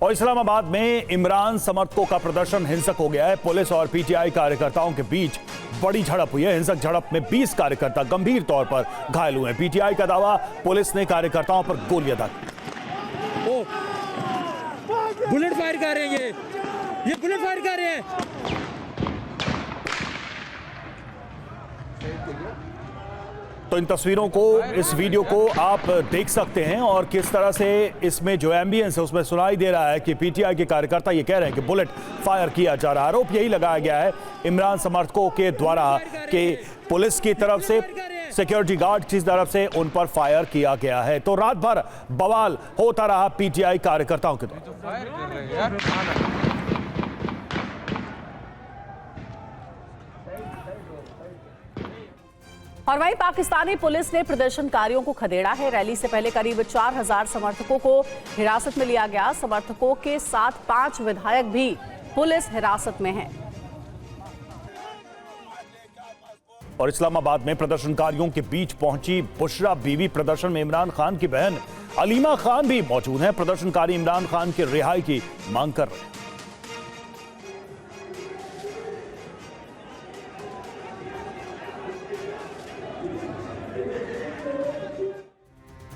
और इस्लामाबाद में इमरान समर्थकों का प्रदर्शन हिंसक हो गया है। पुलिस और पीटीआई कार्यकर्ताओं के बीच बड़ी झड़प हुई है। हिंसक झड़प में 20 कार्यकर्ता गंभीर तौर पर घायल हुए हैं। पीटीआई का दावा, पुलिस ने कार्यकर्ताओं पर गोलियां दागी। बुलेट फायर कर रहे हैं, ये बुलेट फायर कर रहे हैं। तो इन तस्वीरों को, इस वीडियो को आप देख सकते हैं और किस तरह से इसमें जो एम्बियंस है उसमें सुनाई दे रहा है कि पीटीआई के कार्यकर्ता ये कह रहे हैं कि बुलेट फायर किया जा रहा है। आरोप यही लगाया गया है इमरान समर्थकों के द्वारा कि पुलिस की तरफ से, सिक्योरिटी गार्ड की तरफ से उन पर फायर किया गया है। तो रात भर बवाल होता रहा पीटीआई कार्यकर्ताओं के द्वारा। और वहीं पाकिस्तानी पुलिस ने प्रदर्शनकारियों को खदेड़ा है। रैली से पहले करीब 4000 समर्थकों को हिरासत में लिया गया। समर्थकों के साथ 5 विधायक भी पुलिस हिरासत में हैं। और इस्लामाबाद में प्रदर्शनकारियों के बीच पहुंची बुशरा बीवी। प्रदर्शन में इमरान खान की बहन अलीमा खान भी मौजूद हैं। प्रदर्शनकारी इमरान खान की रिहाई की मांग कर रहे हैं।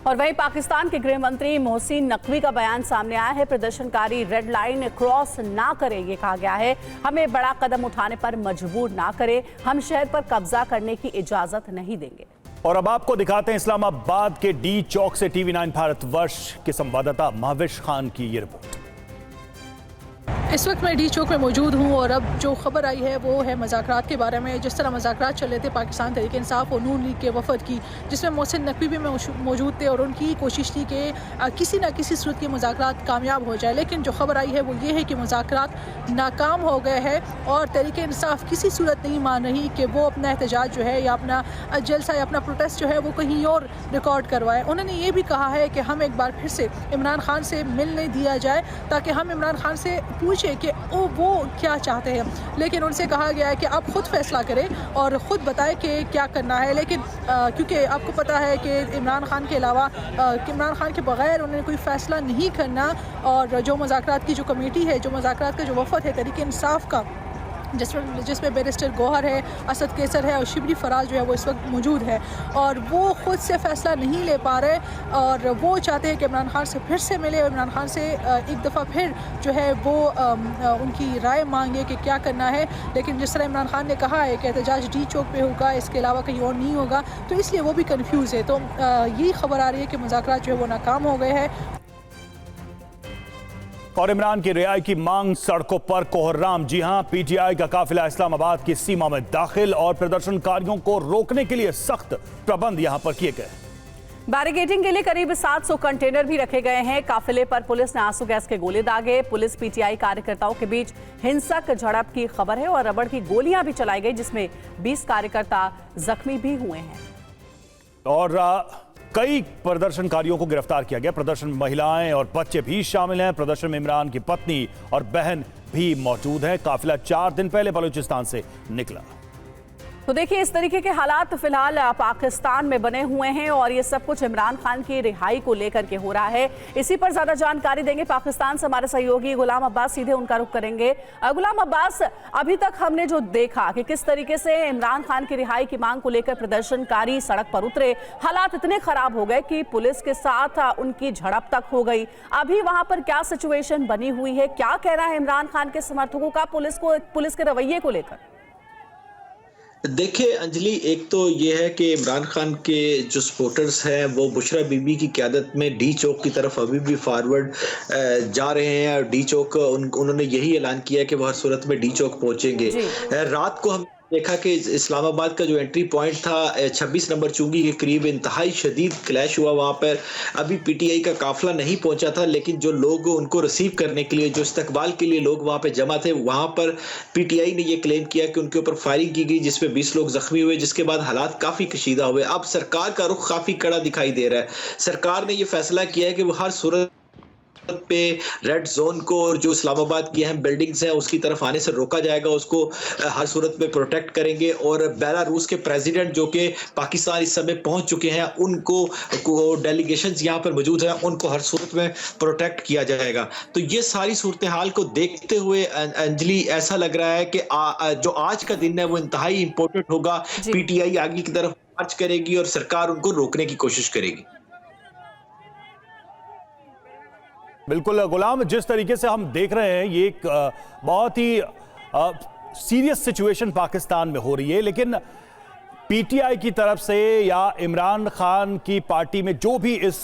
और वहीं पाकिस्तान के गृह मंत्री मोहसिन नकवी का बयान सामने आया है। प्रदर्शनकारी रेड लाइन क्रॉस ना करें, ये कहा गया है। हमें बड़ा कदम उठाने पर मजबूर ना करें, हम शहर पर कब्जा करने की इजाजत नहीं देंगे। और अब आपको दिखाते हैं इस्लामाबाद के डी चौक से TV9 भारतवर्ष के संवाददाता महविश खान की ये रिपोर्ट। इस वक्त मैं डी चौक में मौजूद हूँ और अब जो खबर आई है वो है मुज़ाकरात के बारे में। जिस तरह मुज़ाकरात चल रहे थे पाकिस्तान तहरीक-ए-इंसाफ और नून लीग के वफद की, जिसमें मोहसिन नकवी भी मौजूद थे और उनकी कोशिश थी कि किसी न किसी सूरत के मुज़ाकरात कामयाब हो जाए। लेकिन जो खबर आई है वो ये है कि मुज़ाकरात नाकाम हो गए हैं और तहरीक-ए-इंसाफ किसी सूरत नहीं मान रही कि वो अपना एहतजाज जो है या अपना जलसा या अपना प्रोटेस्ट जो है वो कहीं और रिकॉर्ड करवाए। उन्होंने ये भी कहा है कि हम एक बार फिर से इमरान खान से मिलने दिया जाए ताकि हम इमरान खान से कि वो क्या चाहते हैं। लेकिन उनसे कहा गया है कि आप खुद फैसला करें और ख़ुद बताएं कि क्या करना है। लेकिन क्योंकि आपको पता है कि इमरान खान के अलावा इमरान खान के बगैर उन्होंने कोई फ़ैसला नहीं करना। और जो मुज़ाकरात की जो कमेटी है, जो मुज़ाकरात का जो वफ़द है तहरीक-ए-इंसाफ का, जिसमें बैरिस्टर गौहर है, असद केसर है और शिबली फराज जो है वो इस वक्त मौजूद है और वो ख़ुद से फ़ैसला नहीं ले पा रहे और वो चाहते हैं कि इमरान खान से फिर से मिले और इमरान खान से एक दफ़ा फिर जो है वो उनकी राय मांगे कि क्या करना है। लेकिन जिस तरह इमरान खान ने कहा है कि एहतजाज डी चौक पे होगा, इसके अलावा कहीं और नहीं होगा, तो इसलिए वो भी कन्फ्यूज़ है। तो यही खबर आ रही है कि मुज़ाकरात जो है वो नाकाम हो गए हैं। और इमरान की रिहाई की मांग सड़कों पर कोहराम। जी हां, पीटीआई का काफिला इस्लामाबाद की सीमा में दाखिल और प्रदर्शनकारियों को रोकने के लिए सख्त प्रबंध यहां पर किए गए। बैरिकेडिंग के लिए करीब 700 कंटेनर भी रखे गए हैं। काफिले पर पुलिस ने आंसू गैस के गोले दागे। पुलिस पीटीआई कार्यकर्ताओं के बीच हिंसक झड़प की खबर है और रबड़ की गोलियां भी चलाई गई, जिसमें 20 कार्यकर्ता जख्मी भी हुए हैं। और कई प्रदर्शनकारियों को गिरफ्तार किया गया। प्रदर्शन में महिलाएं और बच्चे भी शामिल हैं। प्रदर्शन में इमरान की पत्नी और बहन भी मौजूद है। काफिला 4 दिन पहले बलूचिस्तान से निकला। तो देखिए, इस तरीके के हालात फिलहाल पाकिस्तान में बने हुए हैं और ये सब कुछ इमरान खान की रिहाई को लेकर के हो रहा है। इसी पर ज्यादा जानकारी देंगे पाकिस्तान से हमारे सहयोगी गुलाम अब्बास। सीधे उनका रुख करेंगे। गुलाम अब्बास, अभी तक हमने जो देखा कि किस तरीके से इमरान खान की रिहाई की मांग को लेकर प्रदर्शनकारी सड़क पर उतरे, हालात इतने खराब हो गए कि पुलिस के साथ उनकी झड़प तक हो गई। अभी वहां पर क्या सिचुएशन बनी हुई है, क्या कहना है इमरान खान के समर्थकों का पुलिस के रवैये को लेकर? देखिए अंजलि, एक तो ये है कि इमरान खान के जो सपोर्टर्स हैं वो बुशरा बीबी की क़यादत में डी चौक की तरफ अभी भी फॉरवर्ड जा रहे हैं और डी चौक उन्होंने यही ऐलान किया कि वो हर सूरत में डी चौक पहुंचेंगे। रात को हम देखा कि इस्लामाबाद का जो एंट्री पॉइंट था 26 नंबर चुंगी के करीब इंतहाई शदीद क्लैश हुआ। वहाँ पर अभी पीटीआई का काफिला नहीं पहुंचा था, लेकिन जो लोग उनको रिसीव करने के लिए, जो इस्तकबाल के लिए लोग वहाँ पे जमा थे, वहाँ पर पीटीआई ने ये क्लेम किया कि उनके ऊपर फायरिंग की गई, जिसमें 20 लोग जख्मी हुए, जिसके बाद हालात काफ़ी कशीदा हुए। अब सरकार का रुख काफ़ी कड़ा दिखाई दे रहा है। सरकार ने यह फैसला किया है कि वो हर सूरत पे रेड जोन को और जो इस्लामाबाद की अहम बिल्डिंग्स हैं उसकी तरफ आने से रोका जाएगा, उसको हर सूरत में प्रोटेक्ट करेंगे। और बेलारूस के प्रेसिडेंट जो कि पाकिस्तान इस समय पहुंच चुके हैं, उनको डेलीगेशंस यहाँ पर मौजूद हैं, उनको हर सूरत में प्रोटेक्ट किया जाएगा। तो ये सारी सूरत हाल को देखते हुए अंजलि ऐसा लग रहा है कि जो आज का दिन है वो इंतहाई इंपॉर्टेंट होगा। पीटीआई आगे की तरफ मार्च करेगी और सरकार उनको रोकने की कोशिश करेगी। बिल्कुल गुलाम, जिस तरीके से हम देख रहे हैं ये एक बहुत ही सीरियस सिचुएशन पाकिस्तान में हो रही है, लेकिन पीटीआई की तरफ से या इमरान खान की पार्टी में जो भी इस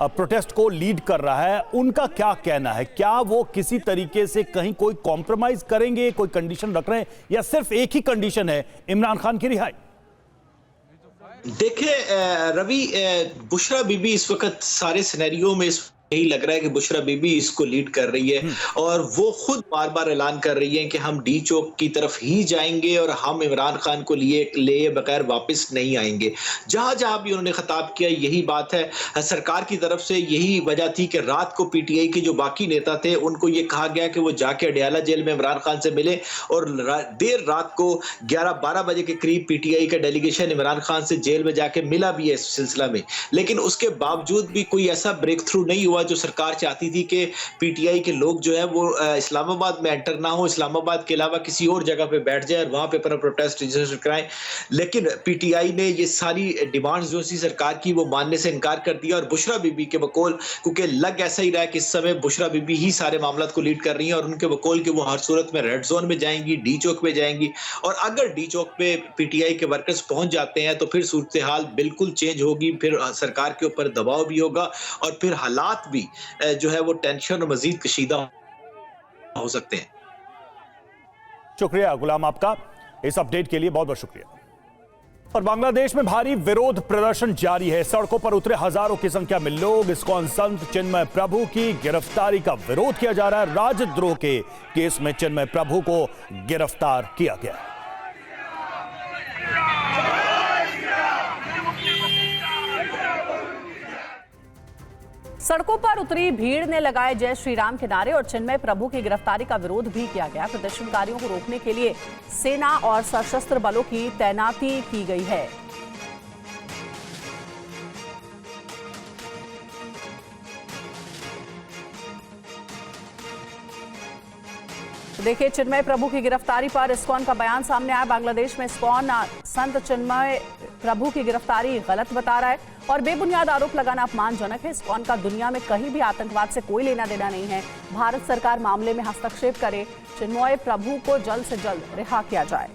प्रोटेस्ट को लीड कर रहा है, उनका क्या कहना है? क्या वो किसी तरीके से कहीं कोई कॉम्प्रोमाइज करेंगे, कोई कंडीशन रख रहे हैं, या सिर्फ एक ही कंडीशन है, इमरान खान की रिहाई? देखिए रवि, बुशरा बीबी इस वक्त सारे सिनेरियो में यही लग रहा है कि बुशरा बीबी इसको लीड कर रही है और वो खुद बार बार ऐलान कर रही है कि हम डी चौक की तरफ ही जाएंगे और हम इमरान खान को ले बगैर वापस नहीं आएंगे। जहां जहां भी उन्होंने खिताब किया यही बात है। सरकार की तरफ से यही वजह थी कि रात को पीटीआई के जो बाकी नेता थे उनको ये कहा गया कि वो जाके अडयाला जेल में इमरान खान से मिले, और देर रात को 11-12 बजे के करीब पीटीआई का डेलीगेशन इमरान खान से जेल में जाके मिला भी है इस सिलसिला में। लेकिन उसके बावजूद भी कोई ऐसा ब्रेक थ्रू नहीं हुआ जो सरकार चाहती थी कि पीटीआई के लोग जो है वो इस्लामाबाद में एंटर ना हो, इस्लामाबाद के अलावा किसी और जगह पे बैठ जाए और वहां पे अपना प्रोटेस्ट रजिस्टर कराएं। लेकिन पीटीआई ने ये सारी डिमांड्स जो सी सरकार की वो मानने से इनकार कर दिया और बुशरा बीबी के बकौल, क्योंकि लग ऐसा ही रहा है कि इस समय बुशरा बीबी ही सारे मामलात को लीड कर रही हैं और उनके बकौल के वो हर सूरत में रेड जोन में जाएंगी, डी चौक में जाएंगी। और अगर डी चौक पे पीटीआई के वर्कर्स पहुंच जाते हैं तो फिर सूरत हाल बिल्कुल चेंज होगी, फिर सरकार के ऊपर दबाव भी होगा और फिर हालात भी जो है वो टेंशन और मजीद कशीदा हो सकते हैं। शुक्रिया गुलाम, आपका इस अपडेट के लिए बहुत बहुत शुक्रिया। और बांग्लादेश में भारी विरोध प्रदर्शन जारी है। सड़कों पर उतरे हजारों की संख्या में लोग इस्कॉन संत चिन्मय प्रभु की गिरफ्तारी का विरोध किया जा रहा है। राजद्रोह के केस में चिन्मय प्रभु को गिरफ्तार किया गया है। सड़कों पर उतरी भीड़ ने लगाए जय श्री राम के नारे और चिन्मय प्रभु की गिरफ्तारी का विरोध भी किया गया। प्रदर्शनकारियों को रोकने के लिए सेना और सशस्त्र बलों की तैनाती की गई है। देखिए, चिन्मय प्रभु की गिरफ्तारी पर इस्कॉन का बयान सामने आया। बांग्लादेश में इस्कॉन संत चिन्मय प्रभु की गिरफ्तारी गलत बता रहा है और बेबुनियाद आरोप लगाना अपमानजनक है। इस्कॉन का दुनिया में कहीं भी आतंकवाद से कोई लेना देना नहीं है। भारत सरकार मामले में हस्तक्षेप करे, चिन्मय प्रभु को जल्द से जल्द रिहा किया जाए।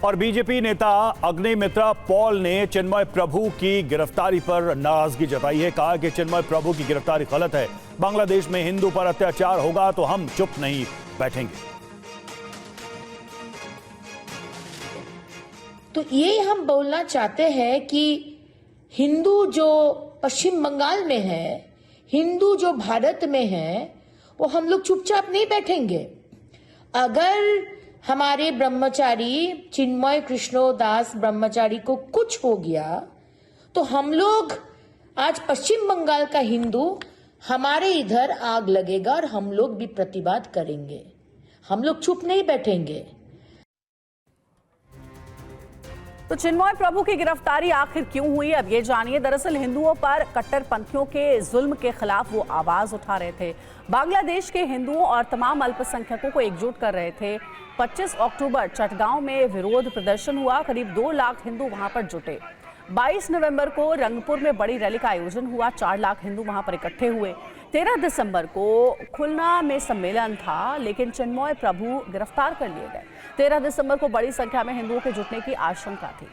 और बीजेपी नेता अग्निमित्रा पॉल ने चिन्मय प्रभु की गिरफ्तारी पर नाराजगी जताई है। कहा कि चिन्मय प्रभु की गिरफ्तारी गलत है। बांग्लादेश में हिंदू पर अत्याचार होगा तो हम चुप नहीं बैठेंगे। तो ये हम बोलना चाहते हैं कि हिंदू जो पश्चिम बंगाल में है, हिंदू जो भारत में है, वो हम लोग चुपचाप नहीं बैठेंगे। अगर हमारे ब्रह्मचारी चिन्मय कृष्णो दास ब्रह्मचारी को कुछ हो गया तो हम लोग आज पश्चिम बंगाल का हिंदू हमारे इधर आग लगेगा और हम लोग भी प्रतिवाद करेंगे। हम लोग चुप नहीं बैठेंगे। तो चिन्मय प्रभु की गिरफ्तारी आखिर क्यों हुई, अब ये जानिए। दरअसल हिंदुओं पर कट्टरपंथियों के जुल्म के खिलाफ वो आवाज उठा रहे थे। बांग्लादेश के हिंदुओं और तमाम अल्पसंख्यकों को एकजुट कर रहे थे। 25 अक्टूबर चटगांव में विरोध प्रदर्शन हुआ। करीब 2 लाख हिंदू वहां पर जुटे। 22 नवंबर को रंगपुर में बड़ी रैली का आयोजन हुआ। 4 लाख हिंदू वहां पर इकट्ठे हुए। 13 दिसंबर को खुलना में सम्मेलन था, लेकिन चिन्मय प्रभु गिरफ्तार कर लिए गए। 13 दिसंबर को बड़ी संख्या में हिंदुओं के जुटने की आशंका थी।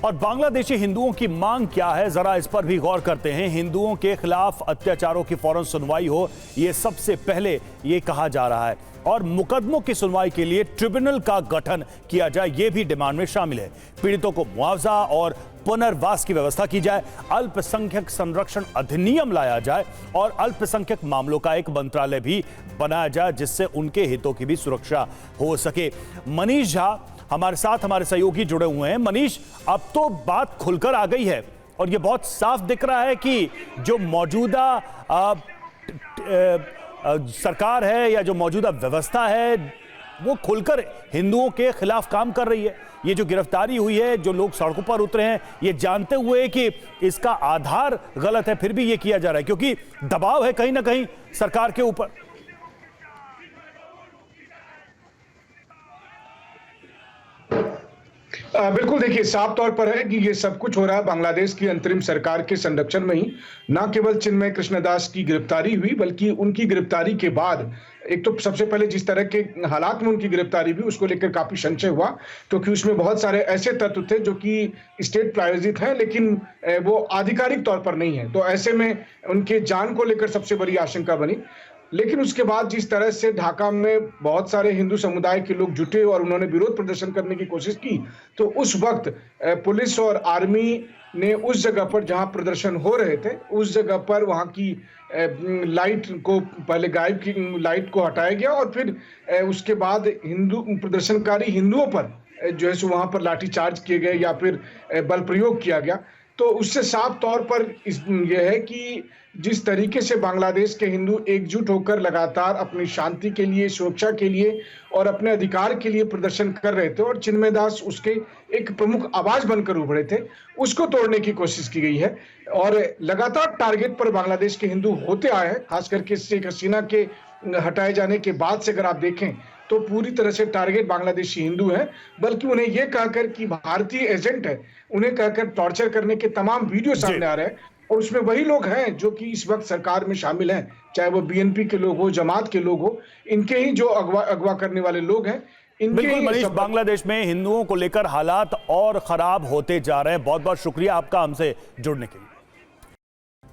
और बांग्लादेशी हिंदुओं की मांग क्या है, जरा इस पर भी गौर करते हैं। हिंदुओं के खिलाफ अत्याचारों की फौरन सुनवाई हो, ये सबसे पहले ये कहा जा रहा है। और मुकदमों की सुनवाई के लिए ट्रिब्यूनल का गठन किया जाए, ये भी डिमांड में शामिल है। पीड़ितों को मुआवजा और पुनर्वास की व्यवस्था की जाए, अल्पसंख्यक संरक्षण अधिनियम लाया जाए और अल्पसंख्यक मामलों का एक मंत्रालय भी बनाया जाए जिससे उनके हितों की भी सुरक्षा हो सके। मनीष झा हमारे साथ, हमारे सहयोगी जुड़े हुए हैं। मनीष, अब तो बात खुलकर आ गई है और ये बहुत साफ दिख रहा है कि जो मौजूदा सरकार है या जो मौजूदा व्यवस्था है वो खुलकर हिंदुओं के खिलाफ काम कर रही है। ये जो गिरफ्तारी हुई है, जो लोग सड़कों पर उतरे हैं, ये जानते हुए कि इसका आधार गलत है, फिर भी ये किया जा रहा है क्योंकि दबाव है कहीं ना कहीं सरकार के ऊपर। बिल्कुल, देखिए साफ तौर पर है कि ये सब कुछ हो रहा है बांग्लादेश की अंतरिम सरकार के संरक्षण में ही। न केवल चिन्मय कृष्णदास की गिरफ्तारी हुई बल्कि उनकी गिरफ्तारी के बाद एक तो सबसे पहले जिस तरह के हालात में उनकी गिरफ्तारी हुई उसको लेकर काफी संशय हुआ क्योंकि उसमें बहुत सारे ऐसे तत्व थे जो कि स्टेट प्रायोजित हैं लेकिन वो आधिकारिक तौर पर नहीं है। तो ऐसे में उनके जान को लेकर सबसे बड़ी आशंका बनी। लेकिन उसके बाद जिस तरह से ढाका में बहुत सारे हिंदू समुदाय के लोग जुटे और उन्होंने विरोध प्रदर्शन करने की कोशिश की, तो उस वक्त पुलिस और आर्मी ने उस जगह पर जहां प्रदर्शन हो रहे थे उस जगह पर वहां की लाइट को पहले गायब की लाइट को हटाया गया और फिर उसके बाद हिंदू प्रदर्शनकारी हिंदुओं पर जो है सो वहां पर लाठीचार्ज किए गए या फिर बल प्रयोग किया गया। तो उससे साफ तौर पर यह है कि जिस तरीके से बांग्लादेश के हिंदू एकजुट होकर लगातार अपनी शांति के लिए, सुरक्षा के लिए और अपने अधिकार के लिए प्रदर्शन कर रहे थे और चिन्मय दास उसके एक प्रमुख आवाज बनकर उभरे थे, उसको तोड़ने की कोशिश की गई है। और लगातार टारगेट पर बांग्लादेश के हिंदू होते आए हैं, खास करके शेख हसीना के हटाए जाने के बाद से अगर आप देखें तो पूरी तरह से टारगेट बांग्लादेशी हिंदू हैं, बल्कि उन्हें यह कहकर कि भारतीय एजेंट है, उन्हें कहकर टॉर्चर करने के तमाम वीडियो सामने आ रहे हैं और उसमें वही लोग हैं जो कि इस वक्त सरकार में शामिल हैं, चाहे वो बीएनपी के लोग हो, जमात के लोग हो, इनके ही जो अगवा करने वाले लोग हैं। बिल्कुल मनीष, बांग्लादेश में हिंदुओं को लेकर हालात और खराब होते जा रहे हैं। बहुत बहुत शुक्रिया आपका हमसे जुड़ने के लिए।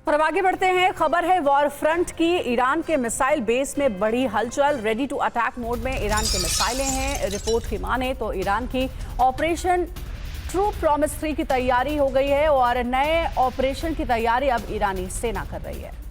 और अब आगे बढ़ते हैं, खबर है वॉर फ्रंट की। ईरान के मिसाइल बेस में बड़ी हलचल, रेडी टू अटैक मोड में ईरान की मिसाइलें हैं। रिपोर्ट की माने तो ईरान की ऑपरेशन ट्रू प्रॉमिस 3 की तैयारी हो गई है और नए ऑपरेशन की तैयारी अब ईरानी सेना कर रही है।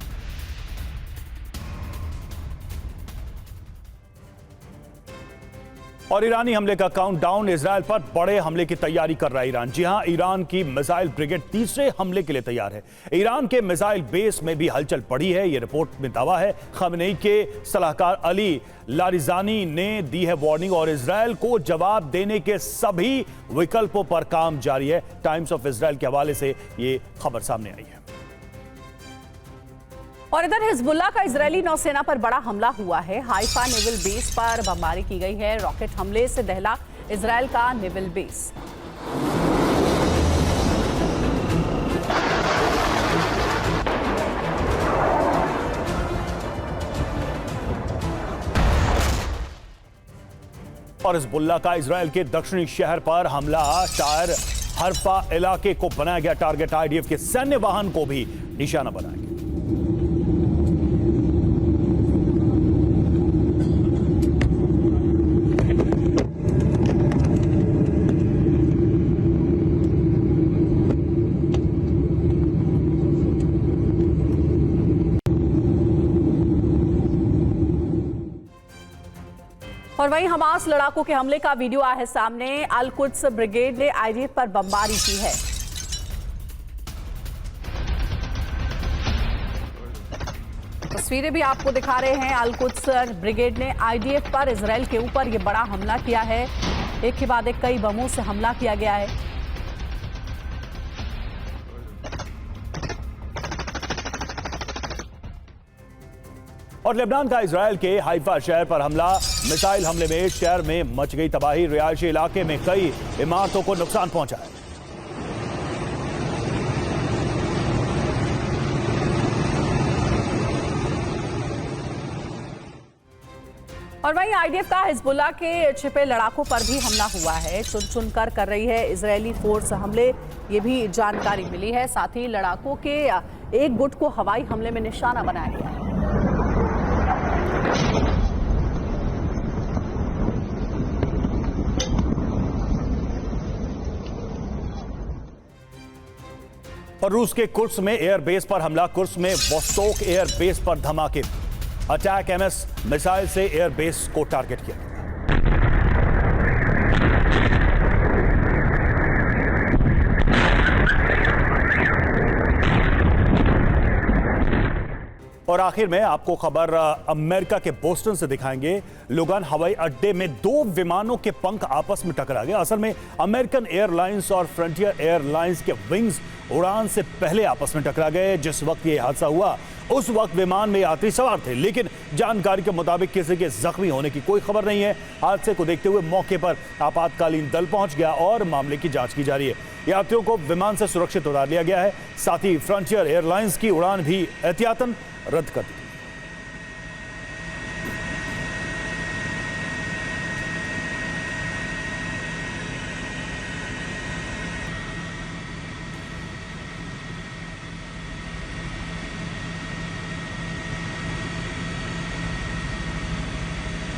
और ईरानी हमले का काउंटडाउन, इजरायल पर बड़े हमले की तैयारी कर रहा है ईरान। जी हां, ईरान की मिसाइल ब्रिगेड तीसरे हमले के लिए तैयार है। ईरान के मिसाइल बेस में भी हलचल पड़ी है, यह रिपोर्ट में दावा है। खमेनेई के सलाहकार अली लारिजानी ने दी है वार्निंग और इजरायल को जवाब देने के सभी विकल्पों पर काम जारी है। टाइम्स ऑफ इजरायल के हवाले से यह खबर सामने आई है। और इधर हिजबुल्लाह का इजरायली नौसेना पर बड़ा हमला हुआ है। हाइफा नेवल बेस पर बमबारी की गई है। रॉकेट हमले से दहला इजरायल का नेवल बेस। और हिजबुल्लाह का इजरायल के दक्षिणी शहर पर हमला, शायर हरफा इलाके को बनाया गया टारगेट। आईडीएफ के सैन्य वाहन को भी निशाना बनाया गया। और वहीं हमास लड़ाकों के हमले का वीडियो आया है सामने। अल कुद्स ब्रिगेड ने आईडीएफ पर बमबारी की है। तस्वीरें भी आपको दिखा रहे हैं। अल कुद्स ब्रिगेड ने आईडीएफ पर इजरायल के ऊपर यह बड़ा हमला किया है। एक के बाद एक कई बमों से हमला किया गया है। और लेबनान का इजरायल के हाइफा शहर पर हमला, मिसाइल हमले में शहर में मच गई तबाही। रिहायशी इलाके में कई इमारतों को नुकसान पहुंचा है। और वहीं आईडीएफ का हिजबुल्लाह के छिपे लड़ाकों पर भी हमला हुआ है। चुन चुन कर रही है इजरायली फोर्स हमले, ये भी जानकारी मिली है। साथ ही लड़ाकों के एक गुट को हवाई हमले में निशाना बनाया गया है। और रूस के कुर्स में एयरबेस पर हमला, कुर्स में वोस्टोक एयरबेस पर धमाके, अटैक एमएस मिसाइल से एयरबेस को टारगेट किया गया। और आखिर में आपको खबर अमेरिका के बोस्टन से दिखाएंगे। लोगान हवाई अड्डे में 2 विमानों के पंख आपस में टकरा गए। असल में अमेरिकन एयरलाइंस और फ्रंटियर एयरलाइंस के विंग्स उड़ान से पहले आपस में टकरा गए। जिस वक्त यह हादसा हुआ उस वक्त विमान में यात्री सवार थे, लेकिन जानकारी के मुताबिक किसी के जख्मी होने की कोई खबर नहीं है। हादसे को देखते हुए मौके पर आपातकालीन दल पहुंच गया और मामले की जांच की जा रही है। यात्रियों को विमान से सुरक्षित उतार लिया गया है। साथ ही फ्रंटियर एयरलाइंस की उड़ान भी एहतियातन रद्द कर दी।